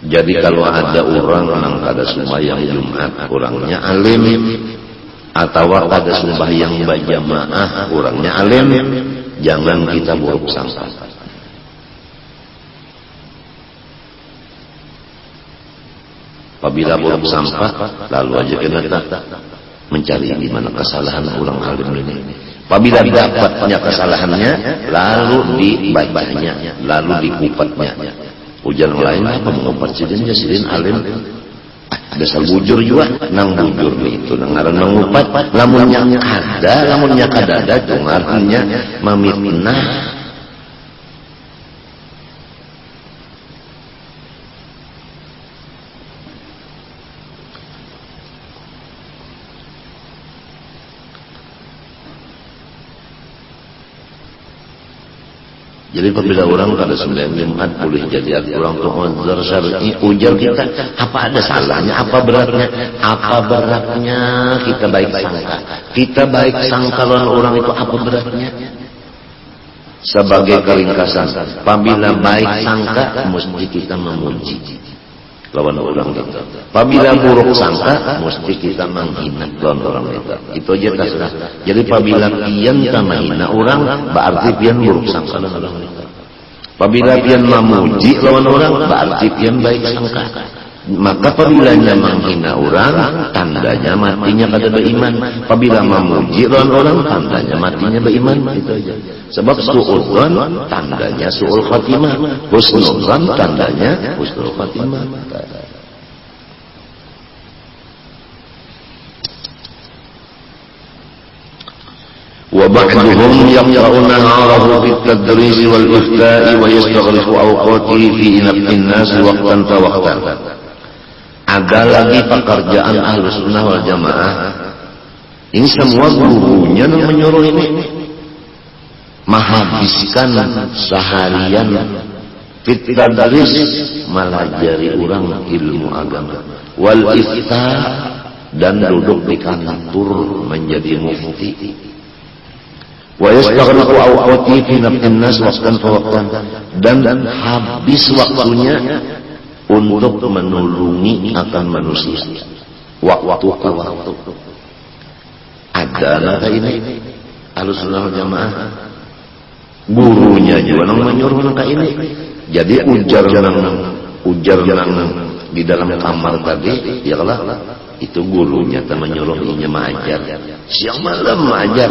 Jadi kalau ada orang nang kada sembahyang Jumat orangnya alim, atau kada sembahyang berjamaah orangnya alim, jangan kita buruk sangka. Apabila buruk sangka, lalu aja kita mencari di mana kesalahan orang alim ini. Apabila dapatnya kesalahannya, lalu dibacanya, lalu dikupatnya. Ujar lain apa mengupat sidin alim. Dasar bujur juga, nang bujur itu nang ngaran mengupat. Lamunnya ada, lamunnya kadada, itu ngarannya mamitnah. Jadi apabila orang kada sembahyang Jumat boleh jadi orang tu uzur syar'i, ujar kita apa ada salahnya, apa beratnya? Apa beratnya kita baik sangka? Kita baik sangka lawan orang itu apa beratnya? Sebagai keringkasan, apabila baik sangka mesti kita memuji lawan orang itu. Apabila buruk sangka mesti kita menghina lawan orang itu. Itu aja terserah. Jadi apabila pian kita menghina orang, berarti pian buruk sangka lawan orang itu. Apabila pian memuji lawan orang, berarti pian baik sangka. Maka apabila menghina orang, tandanya matinya kada beriman. Apabila memuji lawan orang, tandanya matinya beriman. Itu aja. Sebab su'udzon tandanya su'ul khatimah, husnudzon tandanya husnul khatimah. Wa ba'duhum yaqra'una 'arahu bit-tadris wal ifta'i wa yastaghriqu awqatihi fi inafin nas waqtan fa waqtan. Ada lagi pekerjaan Ahlus Sunnah wal Jamaah. Ini semua gurunya yang menyuruh ini menghabiskan seharian fit-tadris melajari orang ilmu agama, wal ifta dan duduk di kantor menjadi mufti, wa yastaghriqu awqati fi naf'in nas waqtan fa waqtan, dan habis waktunya untuk menolongi akan manusia waktu ke waktu. Ada nada ini Ahlus Sunnah wal Jamaah gurunya juga nang menyuruh nang ini. Jadi ujar nang di dalam kamar tadi ya lah itu gurunya tak menyuruh inya mengajar siang malam mengajar.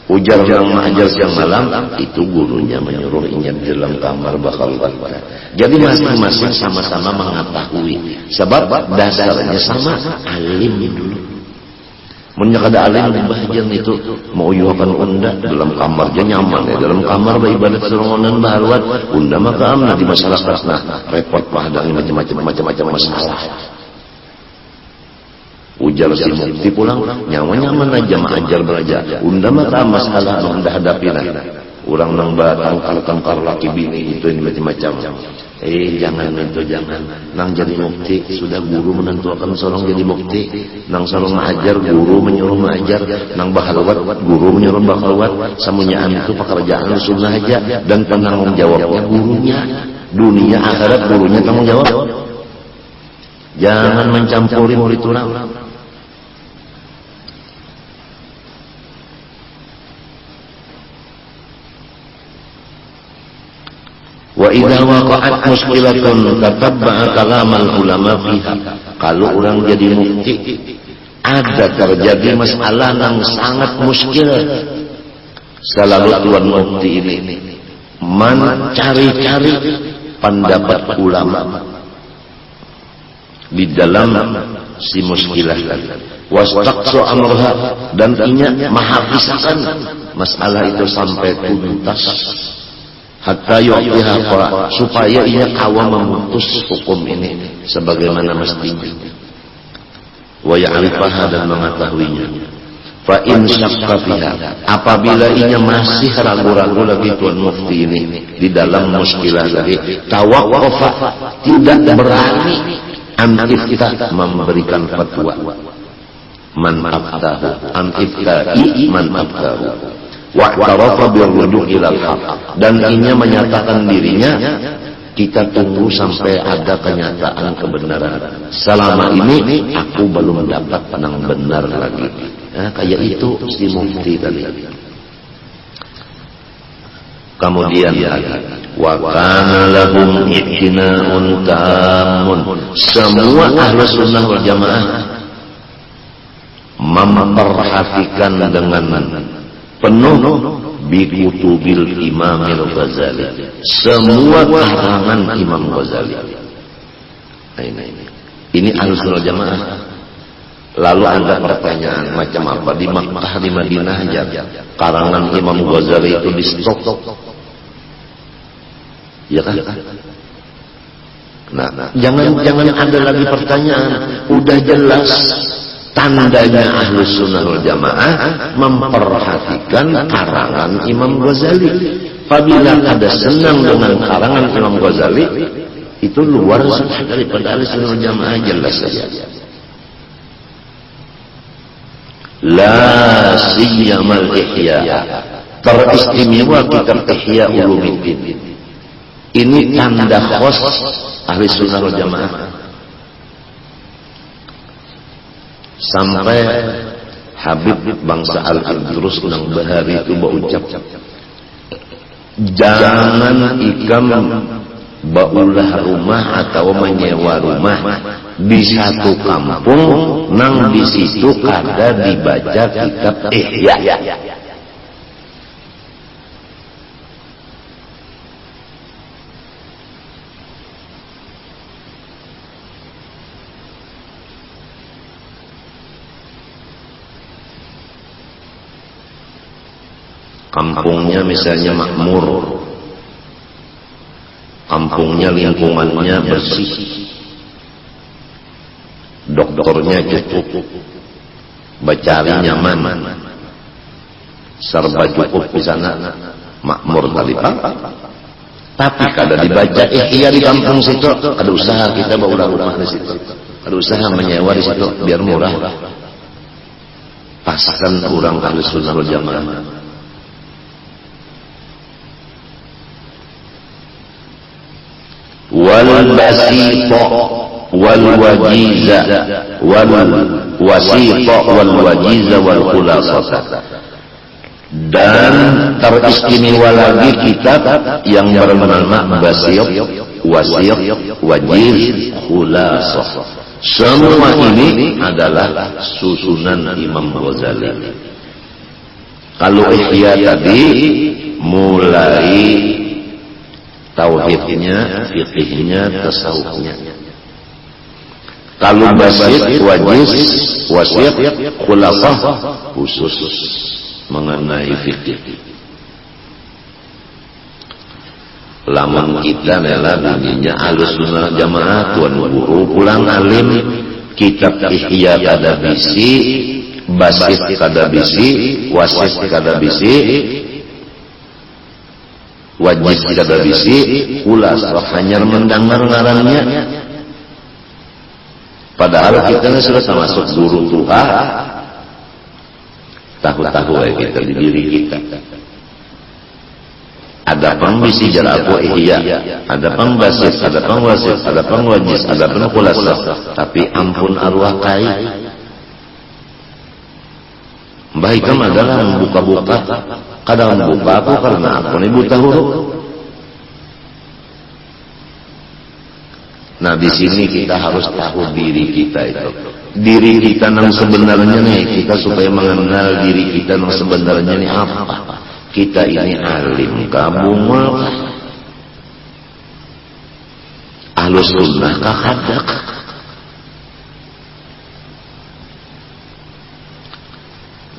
Ujar yang mengajar siang malam itu gurunya menyuruh inya di dalam kamar bakal baca. Jadi masing-masing sama-sama mengetahui sebab dasarnya sama alim dulu. Mun kada alim bahagian itu mau yuhakan unda dalam kamarnya nyaman ya, dalam kamar beribadat serongonan baharuat unda maka amna di masyarakat nah repot pahadang macam-macam masalah. Ujar si mufti pulang nyaman aja mengajar belajar unda maka masalah unda hadapina orang nang tangkar laki bini itu ini macam-macam. Jangan itu jangan nang jadi mufti sudah guru menentukan sorong jadi mufti, nang sorong mengajar guru menyuruh mengajar, nang bahalawat guru menyuruh bahalawat. Semuanya itu pekerjaan sunnah aja dan penanggung jawabnya gurunya, dunia akhirat gurunya tanggung jawab. Jangan mencampuri murid orang. Wa idza waqa'at mushkilatun tatabba'a kalamal ulama fiha. Kalau orang jadi mufti ada terjadi masalah yang sangat muskil, selalu tuan mufti ini mencari-cari pendapat ulama di dalam si muskilah tadi. Wastaqsa amrha dan inya menghabiskan masalah itu sampai tuntas. Hatta yu'tiha supaya ia awam memutus hukum ini sebagaimana mestinya. Wa ya'rifaha dan mengetahuinya. Fa in syakka fiha, apabila ia masih ragu-ragu lagi tuan mufti ini di dalam muskilah tadi, tawaqqafa tidak berani antif kita memberikan fatwa. Man aftahu an ifta'i man aftahu. Wa'tarafa birruju' ilal haq, dan inya menyatakan dirinya Kita tunggu sampai ada kenyataan kebenaran. Selama ini aku belum dapat yang benar lagi. Kayak itu si mufti tadi. Kemudian wa kana lahum ittina'un tamun. Semua ahlus sunnah wal jamaah memperhatikan dengan penuh bikutubil Imamil Ghazali, semua karangan Imam Ghazali. Ini ahlus sunnah jamaah. Lalu ada pertanyaan macam apa? Di Makkah, di Madinah aja karangan Imam Ghazali itu di stop, ya kan? Nah, jangan ada lagi pertanyaan. Udah jelas tandanya ahlus sunnah wal jamaah memperhatikan karangan Imam Ghazali. Apabila ada senang dengan karangan Imam Ghazali, itu luar daripada ahlus sunnah wal jamaah, jelas saja. La siyamal ihya, teristimewa kitab Ihya Ulumuddin. Ini tanda khos ahlus sunnah wal jamaah. Sampai Habib bangsa Al-Idrus Nang Bahari itu berucap, jangan ikam baulah rumah atau menyewa rumah di satu kampung nang di situ kada dibaca kitab Ihya. Kampungnya misalnya makmur, kampungnya lingkungannya bersih, dokternya cukup, bacari nyaman, serba cukup di sana, makmur kali Pak. Tapi kada dibaca Ihya di kampung situ, ada usaha kita bawa rumah di situ, ada usaha menyewa di situ biar murah. Pasakan orang ahlus sunnah wal jamaah. Wal basita wal wajiza wal wasita wal wajiza wal khulasata, dan teristimewa lagi kitab yang bernama basit, wasit, wajiz, khulasah. Semua ini adalah susunan Imam Ghazali. Kalau Ihya tadi mulai tauhidnya, fikihnya, tasawufnya. Kalau basit, wajiz, wasit, khulasah khusus mengenai fikih. Lamun kita nela bunyinya ahlus sunnah jamaah, tuan guru pulang alim, kitab Ihya kada bisi, basit kada bisi, wasit kada bisi, wajib kada bisi, ulas hanya mendengar ngarannya. Padahal kita sudah termasuk guru Tuhan, tahu-tahu kita di diri kita. Ada pang bisi jaraku Ihya, ada pang basit, ada pang wasit, ada pang wajib, ada pang kulasah. Tapi ampun arwah kai, baikam adalah membuka-buka. Kadang membuka aku karena aku ini buta huruf. Nah di sini kita harus tahu diri kita itu. Diri kita yang sebenarnya nih, kita supaya mengenal diri kita yang sebenarnya nih apa. Kita ini alim kabungal, ahlus sunnah kahadak.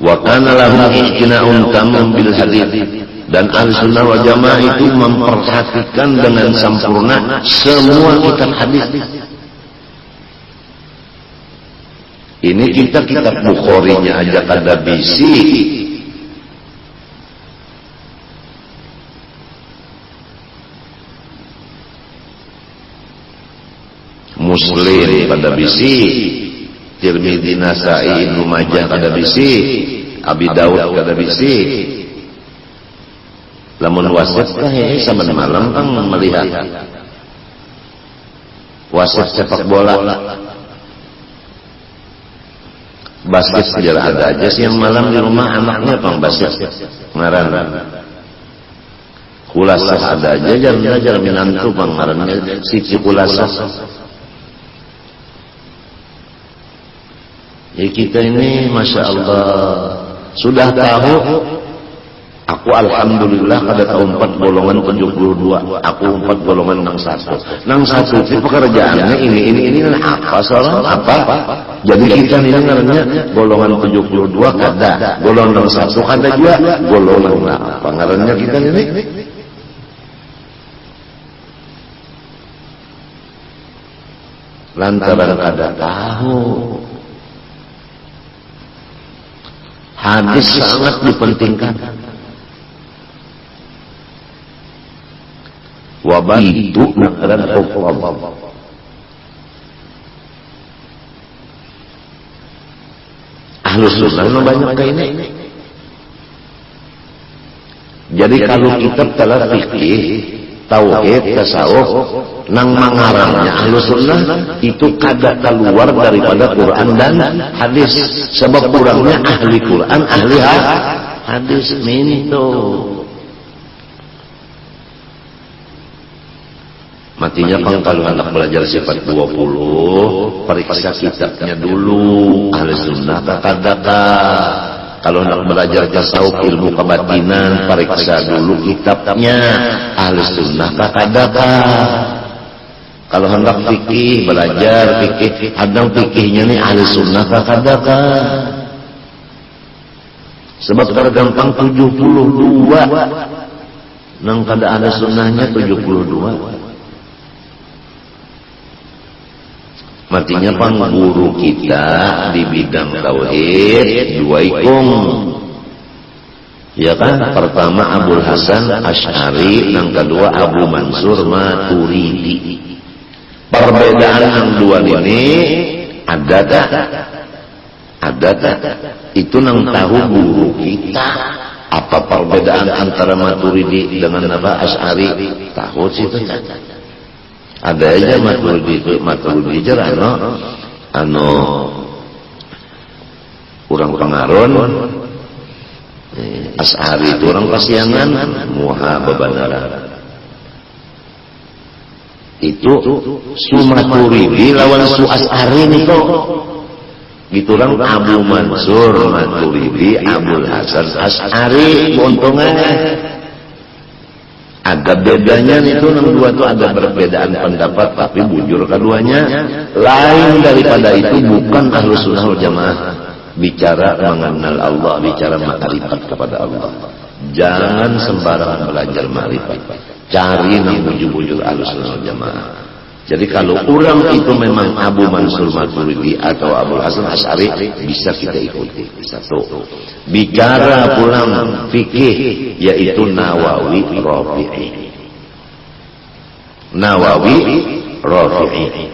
Wa kana lahum ihtina'un tamam bil hadits, dan Ahlussunnah wal Jamaah itu memperhatikan dengan sempurna semua kitab hadis. Ini kitab Bukhari-nya aja kada bisi. Muslim kada bisi, Tirmidzi, Nasai, Ibnu Majah kada bisi, Abi Daud kada bisi. Lamun wasit kah sama malam kan melihat wasit sepak bola, basket sejarah ada aja sih yang malam di rumah anaknya pang basket ngaran. Kulasah ada aja jar minantu pang ngarannya Siti Kulasah. Ya kita ini Masya Allah sudah tahu. Aku alhamdulillah pada tahun 4 golongan 72. Aku 4 golongan nang satu itu pekerjaannya ini apa salah apa. Jadi kita ini ngarannya golongan 72 kada, golongan nang satu kada juga, golongan apa ngarannya kita ini. Lantaran kada tahu. Hadis sangat dipentingkan. Wabantu nakaran hukum. Ahlus sunnah banyak kayak ini. Jadi kalau kitab telah fikih, tauhid, tasawuf, nang mangarangnya ahlus sunnah itu kada keluar daripada Quran dan hadis. Sebab kurangnya ahli Quran, ahli hadis minto. Matinya pang kalau anak belajar sifat 20, periksa kitabnya dulu, ahli sunnah kakadaka. Kalau anak belajar tasawuf ilmu kebatinan, periksa dulu kitabnya, ahli sunnah kakadaka. Kalau hendak fikih, belajar fikih, hadang fikihnya nih ahli sunnah kakadaka. Sebab tergampang 72, nang kada ada sunnahnya 72. Matinya pang guru kita di bidang tauhid dua ikung, ya kan? Pertama Abul Hasan Asy'ari, yang kedua Abu Mansur Maturidi. Perbedaan yang dua ini ada tak? Ada tak? Itu nang tahu guru kita. Apa perbedaan antara Maturidi dengan apa Asy'ari? Tahu sih itu. Ada aja Maturidi ano orang pengaron, Asy'ari itu orang Pasiangan, muha bebanara. Itu su Maturidi lawan su Asy'ari niko. Gitu orang Abu Mansur Maturidi, Abul Hasan Asy'ari bontongnya. Ada bedanya itu nang dua itu ada perbedaan pendapat, tapi bujur keduanya lain daripada itu bukan ahlus sunnah wal jamaah. Bicara mengenal Allah, bicara makrifat kepada Allah. Jangan sembarangan belajar makrifat. Cari nang bujur-bujur ahlus sunnah wal jamaah. Jadi kalau orang itu memang Abu Mansur Maturidi atau Abu Hasan Asy'ari, bisa kita ikuti. Satu. Bicara pulang fikih, yaitu Nawawi Rafi'i. Nawawi Rafi'i.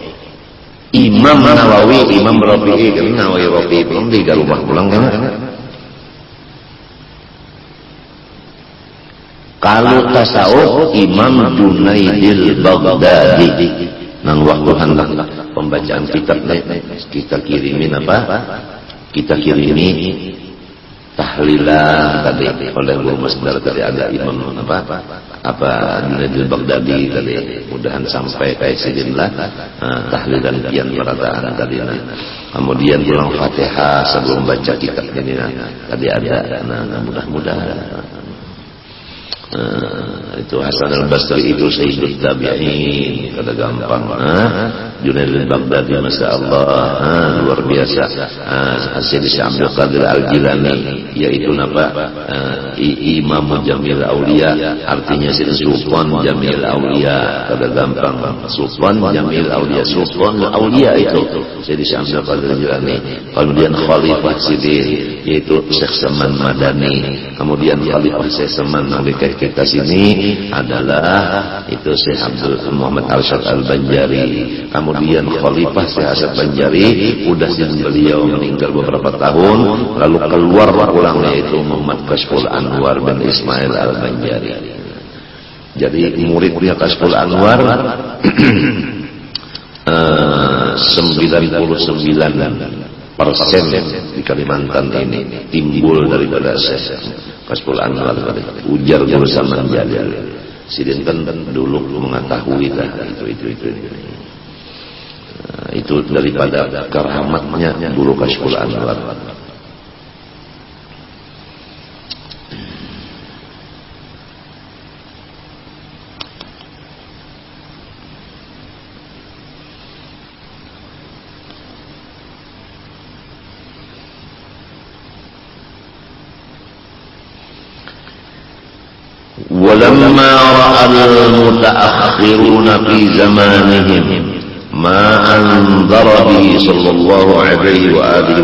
Imam Nawawi, Imam Rafi'i, kan Nawawi Rafi'i belum tiga rumah pulang kan? Kalau tasawuf, Imam Junaidil Baghdadi. Nang waktu hendak pembacaan kitabnya kita kirimin apa? Kita kirimi tahlilan tadi oleh Guru Masdar tadi ada Imam apa Junaidil Baghdadi tadi. Mudahan sampai kayak sidinlah tahlilan kian perataan tadi. Kemudian ulang Fatihah sebelum baca kitab ini tadi ada. Nah mudah-mudahan itu Hasan al-Basri itu Sayyidul Tabi'in, kada gampang. Junaidil Baghdadi Masya Allah, luar biasa. Sayyidi Syekh Abdul Qadir Al-Jilani, yaitu Imam Jamil Aulia, artinya Sultan Jamil Aulia, kada gampang. Sultan Jamil Aulia, Sultan Aulia itu Sayyidi Syekh Abdul Qadir Al-Jilani. Kemudian Khalifah Sidin, yaitu Syekh Saman Madani. Kemudian Khalifah Syekh Saman Nabi kita sini adalah itu Syekh Abdul Muhammad Arsyad Al-Banjari. Kemudian Khalifah Syekh Asad Banjari, udah beliau meninggal beberapa tahun, lalu keluar pulangnya itu Muhammad Kashful Anwar bin Ismail Al-Banjari. Jadi muridnya Kashful Anwar 99% di Kalimantan ini timbul daripada Kashful Anwar, ujar Guru Salman Jalil. Sidin kan dulu mengetahui lah itu daripada keramatnya Guru Kashful Anwar. ولما رأى المتأخرون في زمانهم ما أنذر به صلى الله عليه وآله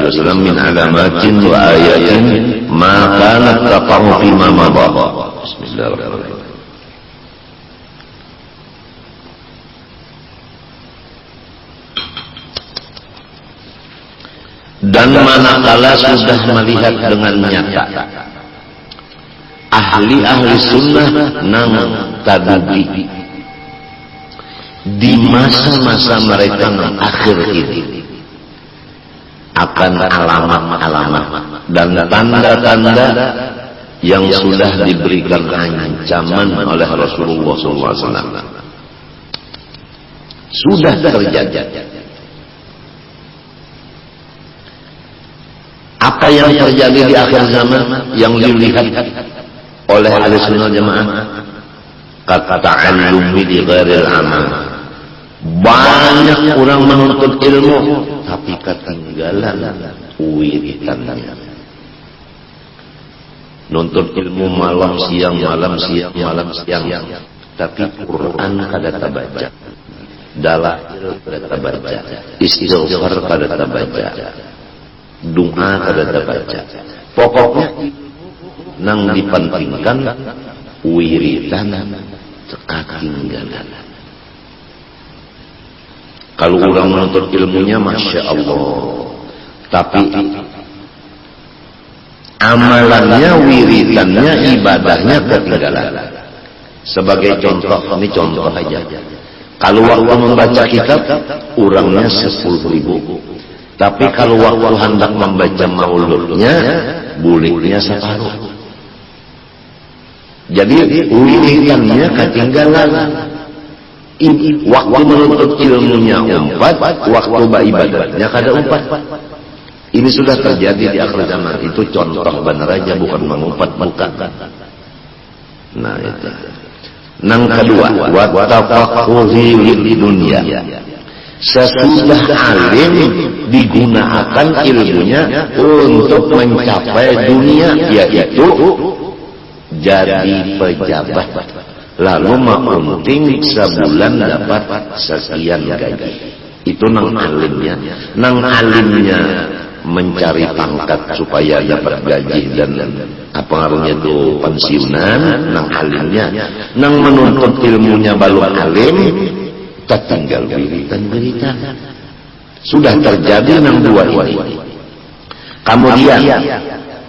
وسلم من علامات وآيات ما كانت تقع فيما مضى. بسم الله الرحمن الرحيم. Dan manakala sudah melihat dengan nyata ahli-ahli sunnah nang tadudi di masa-masa mereka yang akhir ini akan alamat-alamat dan tanda-tanda yang sudah diberikan ancaman oleh Rasulullah SAW sudah terjadi. Apa yang terjadi di akhir zaman yang dilihat oleh ahli sunnah jamaah? Ta'allumi di ghairil amal. Banyak orang menuntut ilmu tapi ketinggalan wiritannya. Nuntut ilmu malam siang tapi Quran kada tabaca, dalail kada tabaca, istighfar kada tabaca, doa kada tabaca. Pokoknya nang dipentingkan wiritan ketinggalan. Kalau orang menuntut ilmunya Masya Allah, tapi amalannya, wiritannya, ibadahnya ketinggalan. Sebagai contoh, ini contoh aja. Kalau waktu membaca kitab, orangnya 10.000. Tapi kalau waktu hendak membaca mauludnya, bolehnya separuh. Jadi wiritannya ketinggalan. Waktu menuntut ilmunya umpat, waktu beribadatnya kada umpat. Ini sudah terjadi di akhir zaman. Itu contoh benar aja, bukan mengumpat, bukan. Nah itu. Nang kedua, wattaqaquhi di dunia. Sesudah alim digunakan ilmunya untuk mencapai dunia, yaitu jadi pejabat. Lalu maunting sebulan dapat sekian gaji. Itu nang alimnya. Nang alimnya mencari pangkat supaya dapat gaji dan apa ngaruhnya itu pensiunan. Nang alimnya. Nang menuntut ilmunya balung alim, tertinggal wiritan-wiritan. Sudah terjadi nang dua ini. Kemudian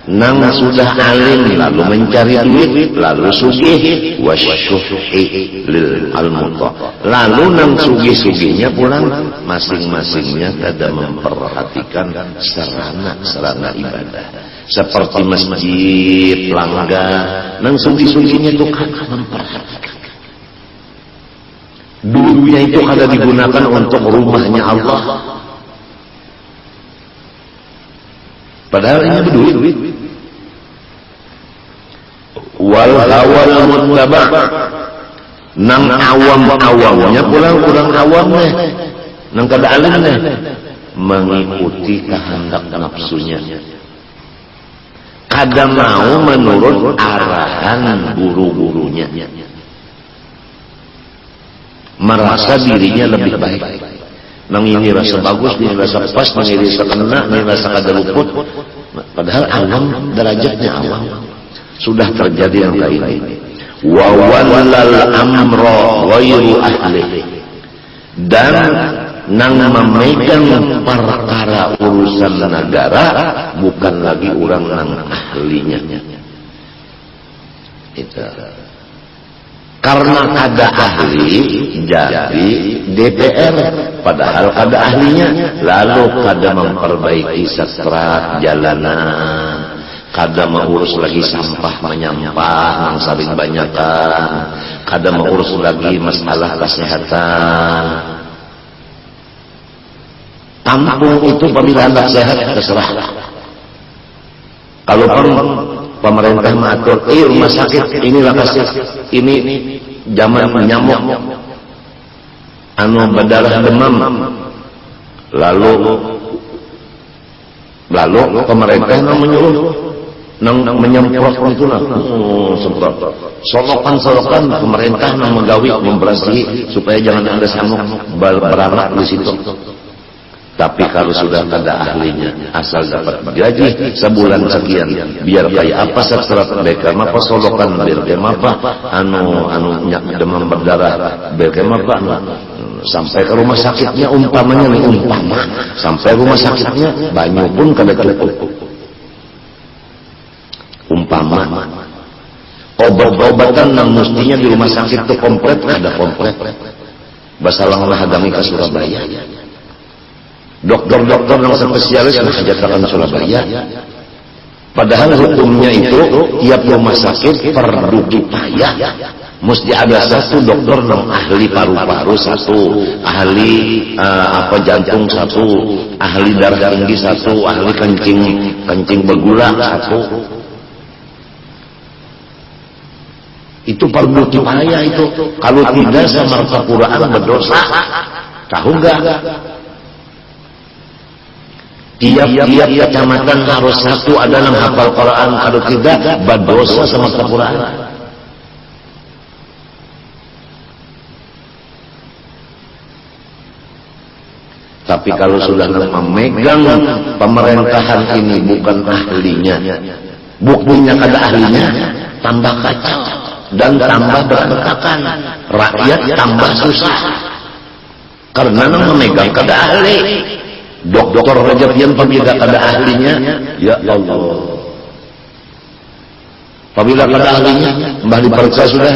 nang sudah alim lalu mencari duit, lalu sugih wasyuhi lil almuta. Lalu nang sugih-sugihnya pulang masing-masingnya tidak memperhatikan sarana ibadah seperti masjid, langga. Nang sugih-sugihnya itu kan memperhatikan. Duitnya itu kada digunakan untuk rumahnya Allah. Padahal ini berduit. Wal hawal muttaba. Nang awam-awamnya pulang kurang awamnya. Nang kada alimnya mengikuti kehendak nafsunya. Kada mau menurut arahan guru-gurunya. Merasa dirinya lebih baik. Nang ini rasa bagus, ini rasa pas, nang ini rasa kena, ini rasa kada luput. Padahal awam, derajatnya awam. Sudah terjadi yang kayak ini. Wa wallal amra ghairu ahli. Dan nang memegang perkara urusan negara bukan lagi orang nang ahlinya. Itu. Karena kada ahli jadi DPR, padahal kada ahlinya. Lalu kada memperbaiki strat jalanan, kada mengurus lagi sampah menyampah nang saling banyakan, kada mengurus lagi masalah kesehatan. Tampung itu apabila anak sehat terserah. Kalau pemerintah mengatur, rumah sakit inilah kasih, ini zaman nyamuk, berdarah demam, lalu pemerintah menyuruh menyemprot itulah, semprot, solokan pemerintah menggawi membersihi supaya jangan ada samuk beranak di situ. Tapi kalau sudah ada ahlinya, asal dapat gaji sebulan sekian, biar kayak apa setelah mereka apa solokan, biar kayak apa demam berdarah, biar kayak apa sampai ke rumah sakitnya umpamanya sampai rumah sakitnya banyu pun kada cukup. Umpama obat-obatan yang mestinya di rumah sakit itu komplit, ada komplit. Basalanglah hadangi ke Surabaya. Dokter-dokter yang spesialis menghajatkan Surabaya. Padahal hukumnya itu tiap rumah sakit perlu kipayah. Mesti ada satu dokter yang ahli paru-paru satu, ahli jantung satu, ahli darah tinggi satu, ahli kencing bergula satu. Itu perlu kipayah itu. Kalau tidak sama Al-Quran berdosa. Tahu enggak? Tiap kecamatan harus satu ada yang hafal Quran, kalau tidak berdosa sama Al-Quran. Tapi kalau sudah memegang pemerintahan ini bukan ahlinya, buktinya kada ahlinya, tambah kacau dan tambah berantakan, rakyat tambah susah karena memegang kada ahli. Dokter Rajab yang apabila kada ahlinya, ya Allah, apabila kada ahlinya mbah diperiksa sudah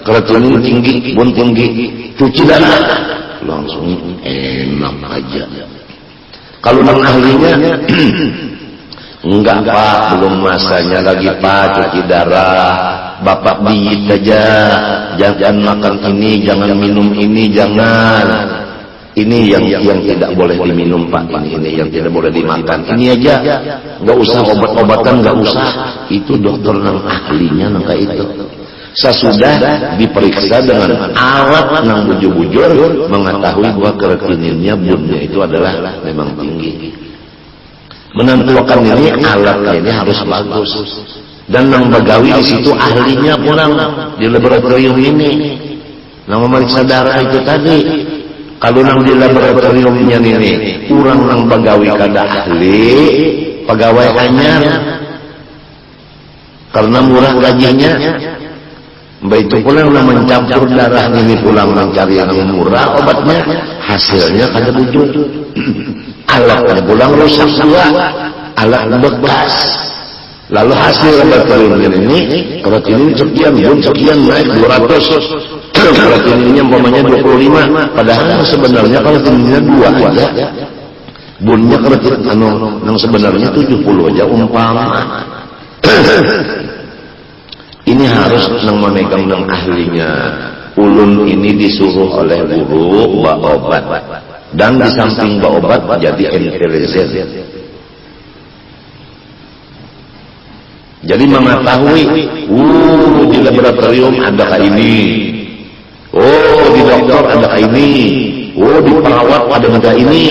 keretunan tinggi, bun tinggi, cuci darah langsung enak aja. Kalau non ahlinya enggak Pak, belum masanya lagi Pak cuci darah, Bapak diet aja, jangan makan ini, jangan minum ini, jangan. Ini yang tidak boleh diminum Pak, ini yang tidak boleh dimakan. Ini aja, nggak usah obat-obatan, nggak usah. Itu dokter yang ahlinya nangka itu. Sesudah diperiksa dengan alat yang bujur-bujur, mengetahui bahwa keretinnya bunnya itu adalah memang tinggi. Menentukan ini alatnya ini harus bagus. Dan yang begawi di situ ahlinya pulang di laboratorium ini. Yang memeriksa darah itu tadi. Kalau nang di laboratoriumnya ini kurang nang pegawai kada ahli, pegawai anyar karena murah gajinya. Mbak itu pulang nang mencampur darah ini pulang mencari yang murah obatnya, hasilnya kada wujud. Alatnya pulang rusak juga, alat bekas. Lalu hasil laboratorium ini keretinin sekian, bun sekian naik 200. Keretinnya umpamanya 25, padahal sebenarnya keretinnya 2 aja. Bunnya keretin yang sebenarnya 70 aja umpama. Ini harus yang memegang yang ahlinya. Ulun ini disuruh oleh guru bawa obat, dan di samping bawa obat jadi intelijen. Jadi mengetahui, di laboratorium ada ini, di dokter ada ini, di perawat ada ini,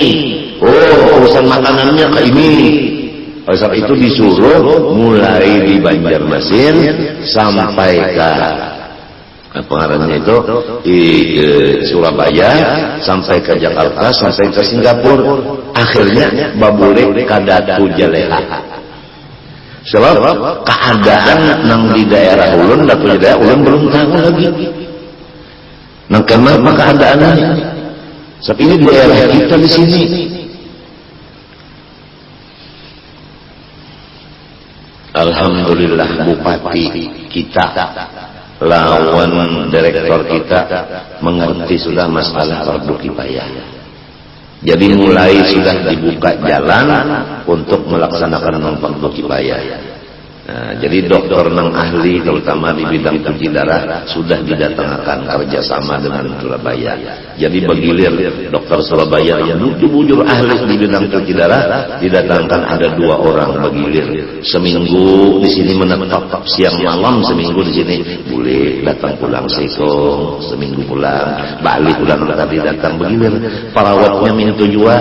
urusan makanannya ke ini. Oleh sebab itu disuruh mulai di Banjarmasin sampai ke pengarahnya itu di Surabaya, sampai ke Jakarta, sampai ke Singapura. Akhirnya babule kadatu jaleha. Sebab keadaan nang di daerah ulun, datu di daerah ulun belum tahu lagi. Nang kenapa keadaannya? Sebab ini di daerah kita di sini. Alhamdulillah bupati kita lawan direktur kita mengerti sudah masalah fardu kifayah. Jadi mulai sudah dibuka jalan untuk melaksanakan fardu kifayah. Nah, jadi dokter nang ahli terutama di bidang cuci darah sudah didatangkan kerjasama dengan Surabaya. Jadi bergilir dokter Surabaya yang bujur ahli di bidang cuci darah didatangkan ada 2 orang bergilir. Seminggu di sini menetap siang malam, seminggu di sini boleh datang pulang sekong, seminggu pulang balik pulang tadi datang bergilir. Perawatnya minta jua.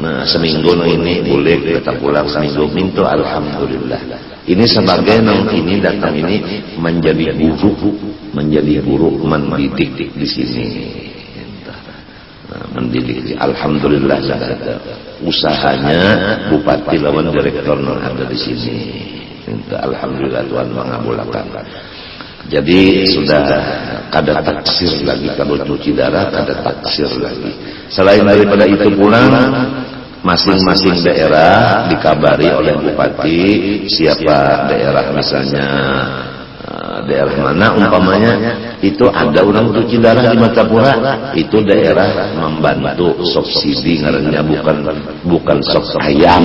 Nah, seminggu ini boleh datang pulang seminggu minta, alhamdulillah. Ini sebagai ini datang ini menjadi guru mendidik di sini. Nah, mendidik, alhamdulillah ada usahanya bupati lawan direktur non ada di sini. Alhamdulillah Tuhan mengabulkan. Jadi sudah kada taksir lagi kalau cuci darah, kada taksir lagi. Selain daripada itu pula masing-masing daerah dikabari oleh bupati siapa daerah misalnya daerah mana umpamanya itu ada orang cuci darah di Matapura, itu daerah membantu subsidi ngarannya, bukan ayam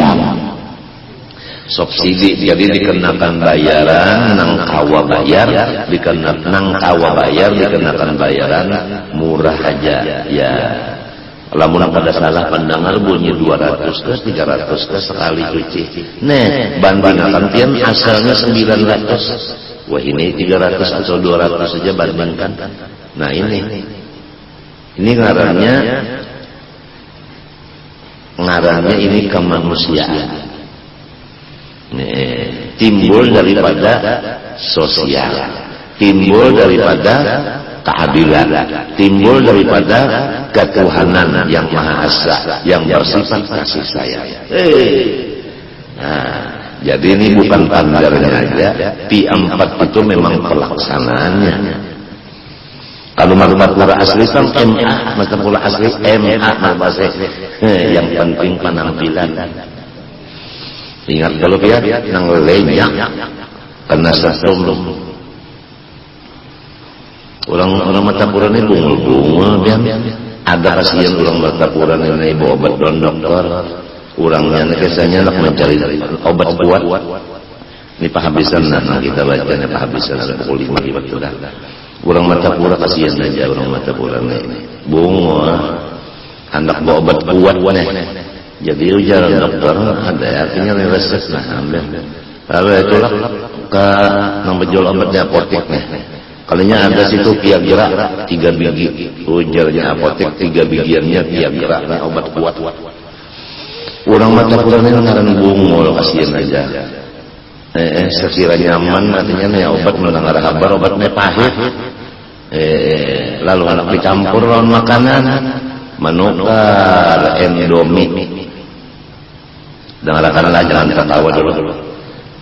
subsidi. Jadi dikenakan bayaran nang kawa bayar, dikenakan bayaran murah aja ya. Lamun pada salah pendengar bunyi 200 ke 300 ke sekali cuci. Nih, bandingkan pian asalnya 900. Wah, ini 300 atau 200 saja bandingkan. Nah, ini ngarannya ini kemanusiaan. Nih, timbul daripada sosial, timbul daripada keadilan, timbul daripada ketuhanan yang Maha Esa yang bersifat kasih sayang. Nah, jadi ini bukan pandarnya aja, P4 itu memang pelaksanaannya. Kalau Matapura asli kan MA, Matapura asli MA bahasa. Yang penting penampilan. Ingat kalau dia nang lenyap kena sesum. Orang Matapura ini bungul-bungul biar ada pasien orang Matapura ini bawa obat don dokter. Orangnya biasanya nak mencari obat kuat. Ini penghabisan nah kita bacanya penghabisan ada pukul 5 gitu sudah. Orang Matapura kasihan aja orang Matapura ini. Bungul hendak bawa obat kuat nih. Jadi ujar dokter ada artinya resep nah ambil. Lalu itulah ke nang penjual obat di apotek nih. Kalinya ada situ Viagra 3 biji, ujarnya apotek 3 bijiannya Viagra, nah obat kuat. Orang Matapura ini ngaran bungul kasihan aja. Sekiranya aman artinya nih obat mendengar kabar obatnya pahit. Lalu anak dicampur lawan makanan, menukar Indomie. Dengarkanlah jangan ketawa dulu.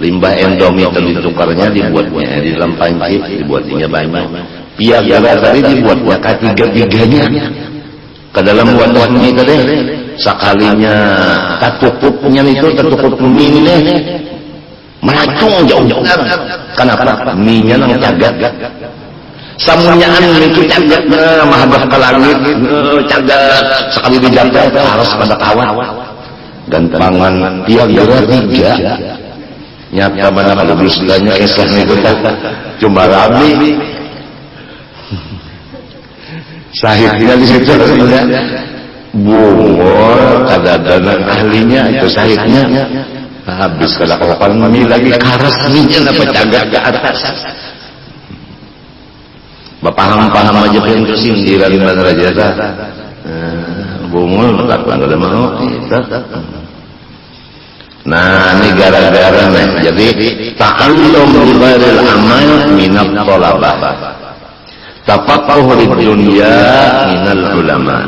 Limbah Indomie itu ditukarnya dibuatnya di dalam panci dibuatnya banyak. Viagra tadi dibuatnya ketiga-tiganya ke dalam wadah ini tadi. Sekalinya tatupupnya itu tertutup mie deh. Melacung jauh-jauh. Kenapa? Mie-nya nang cagat. Samunyaan itu cagat mahadap ke langit cagat sekali dijaga harus pada kawan. Gantangan Viagra 3. Nyata mana kalau dustanya kisah itu cuma rabi sahihnya di situ bungol kadang-kadang ahlinya itu sahihnya habis kalau kapan mie lagi karas mie-nya dapat jaga ke atas. Paham aja pintu sindiran bener aja bungol tak ada mau itu. Nah, ini gara-gara nih. Jadi ta'allum bi ghairil amal minat thalabah. Tafaqquh lid dunya minal ulama.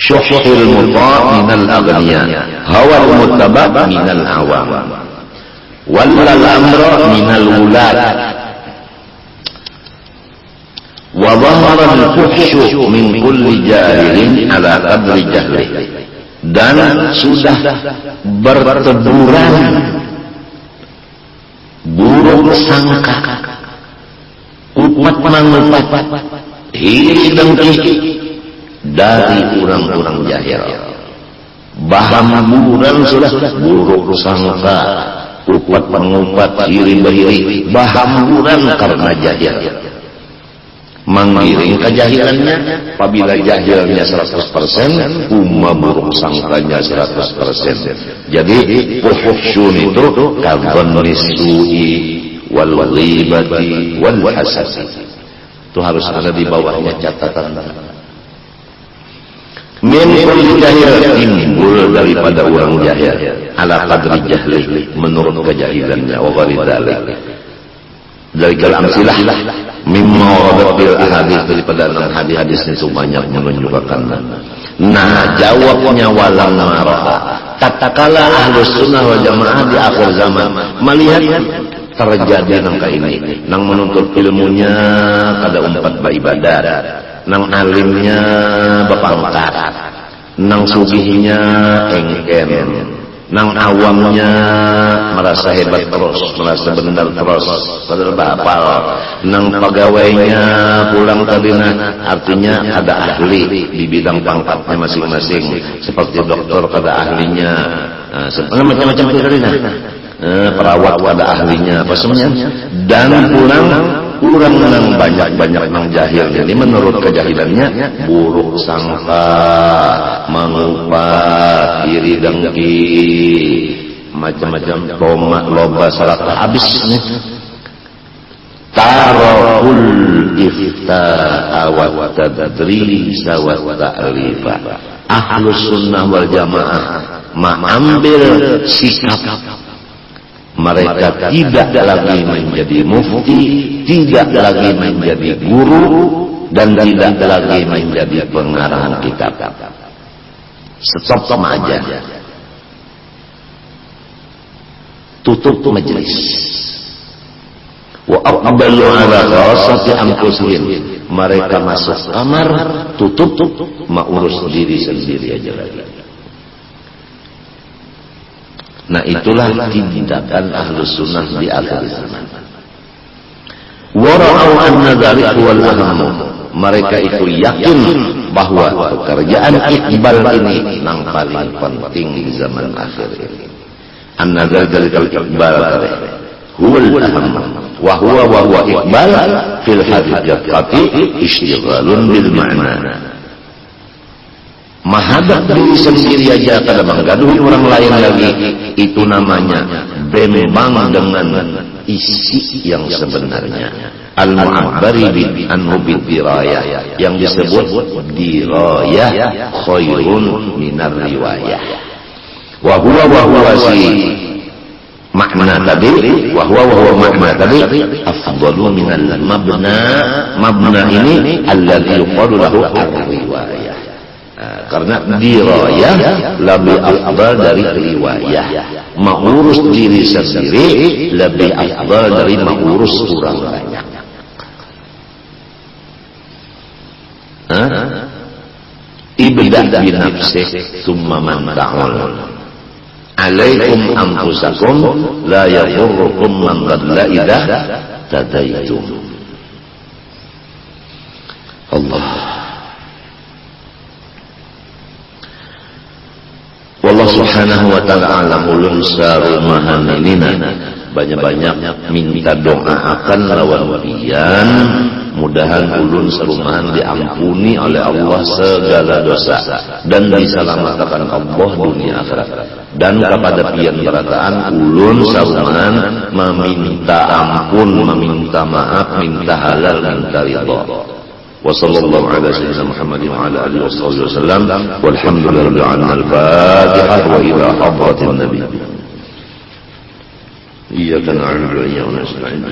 Syuhhil muta' minal aghniya. Hawal muttaba' minal awam. Wallal amra minal ulad. Wa dhahara al-fuhsyu min kulli jahilin ala qadri jahlihi. Dan sudah berteburan buruk sangka upat mangupat hiri dengki dari orang-orang jahil. Bahamburan sudah buruk sangka, upat mangupat hiri bahiri, bahamburan karena jahil. Menggiring kejahilannya, apabila jahilnya 100%, buruk sangkanya 100%. Jadi fuhsyun itu kadhanni su'i wal ghibati wal hasad. Itu harus ada di bawahnya catatan. Min kulli jahil, timbul daripada orang jahil ala qadri jahli, menurut kejahilannya. Wa ghalidalik dari kalam silah mimma waradat bil ahadits, daripada hadis-hadis itu banyak menunjukkan. Nah, jawabnya walam mara'a, tatkala ahlus sunnah wal jamaah di akhir zaman melihat terjadi nangka ini, nang menuntut ilmunya kada umpat baibadat, nang alimnya bapangkat, nang sugihnya engken, nang awamnya merasa hebat terus, merasa benar terus, padahal bapal. Nang pegawainya pulang tadina, artinya ada ahli di bidang pangkatnya masing-masing, seperti dokter pada ahlinya, macam-macam itu tadina. Perawat pada ahlinya, apa semuanya. Dan pulang kurang nang banyak nang jahil. Jadi menurut kejahilannya buruk sangka, mengupat, iri dengki, macam-macam tomat, loba, sarakah, habis nih. Tarahul ifta'a wa tadrisa wa ta'rifa. Ahlus sunnah wal jamaah mengambil sikap, mereka tidak lagi menjadi mufti, tidak lagi menjadi guru, dan tidak lagi menjadi pengarang kitab. Stop aja. Tutup majelis. Wa aqbalu ala khassati anfusihim. Mereka masuk kamar, tutup, mengurus diri sendiri aja lagi. Nah, itulah tindakan ahlus sunnah di akhir zaman. Wara'au anna dzalika wal aham. Mereka itu yakin bahwa pekerjaan Iqbal ini yang paling penting di zaman akhir ini. Anna dzalika Iqbal huwal aham wa huwa Iqbal fil haqiqati ishtighalun bil ma'na. Menghadap diri sendiri aja kada menggaduhi orang lain lagi, itu namanya bimbang dengan isi yang sebenarnya. Al-mu'abbari anhu bidirayah, yang disebut dirayah khairun minar riwayah. Wa huwa si makna tadi, wa huwa makna tadi afdalu minal mabna ini alladhi yuqalu lahu ar-riwayah. Karena dirayah lebih afdal dari riwayah. Mengurus diri sendiri lebih afdal dari mengurus orang banyak. Ibda' bi nafsik thumma man ta'ul. Alaikum anfusakum la yadurrukum man dhalla idza tadaitum. Allah. Wallah subhanahu wa ta'ala ulun sarumahan inina, banyak-banyak minta doa akan lawan pian, mudahan ulun sarumahan diampuni oleh Allah segala dosa dan diselamatkan Allah dunia akhirat. Dan kepada pian berataan ulun sarumahan meminta ampun, meminta maaf, minta halal, minta ridha. وصلى الله على سيدنا محمد وعلى آله وصحبه وسلم والحمد لله رب العالمين. الفاتحة وإلى حضرة النبي. إياك نعبد وإياك نستعين.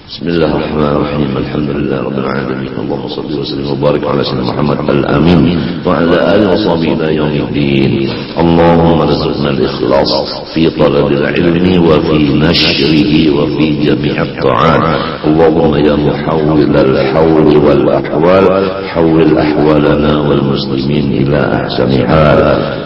بسم الله الرحمن الرحيم. الحمد لله رب العالمين. اللهم صل وسلم وبارك على سيدنا محمد الأمين وعلى آله وصحبه إلى يوم الدين. اللهم ارزقنا الإخلاص في طلب العلم وفي نشره وفي جميع الطاعات. اللهم يا محول الحول والأحوال حول أحوالنا والمسلمين إلى أحسن حال.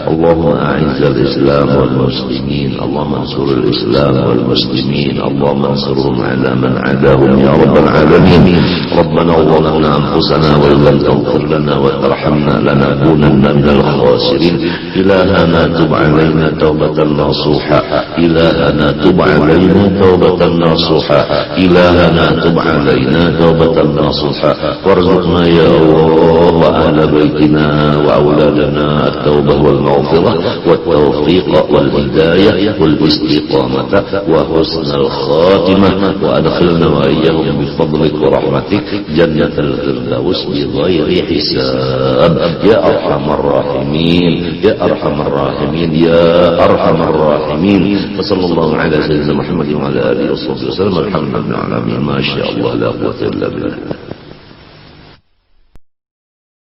اللهم أعز الإسلام والمسلمين، اللهم انصر الإسلام والمسلمين، اللهم انصرهم على من عاداهم يا رب العالمين. ربنا ظلمنا أنفسنا وإن لم تغفر لنا وترحمنا لنكونن من الخاسرين. إلهنا تب علينا توبة نصوحا، إلهنا تب علينا توبة نصوحا، إلهنا تب علينا توبة نصوحا، وارزقنا يا الله وأهل بيتنا وأولادنا التوبة والمغفرة والتوفيق والهداية والاستقامة وحسن الخاتمة، وأدخلنا وإياهم بفضلك ورحمتك جنة الفردوس بغير حساب يا أرحم الراحمين، يا أرحم الراحمين، يا أرحم الراحمين. وصلى الله على سيدنا محمد وعلى آله وصحبه وسلم. الحمد لله العالمين. ما شاء الله لا قوة إلا بالله.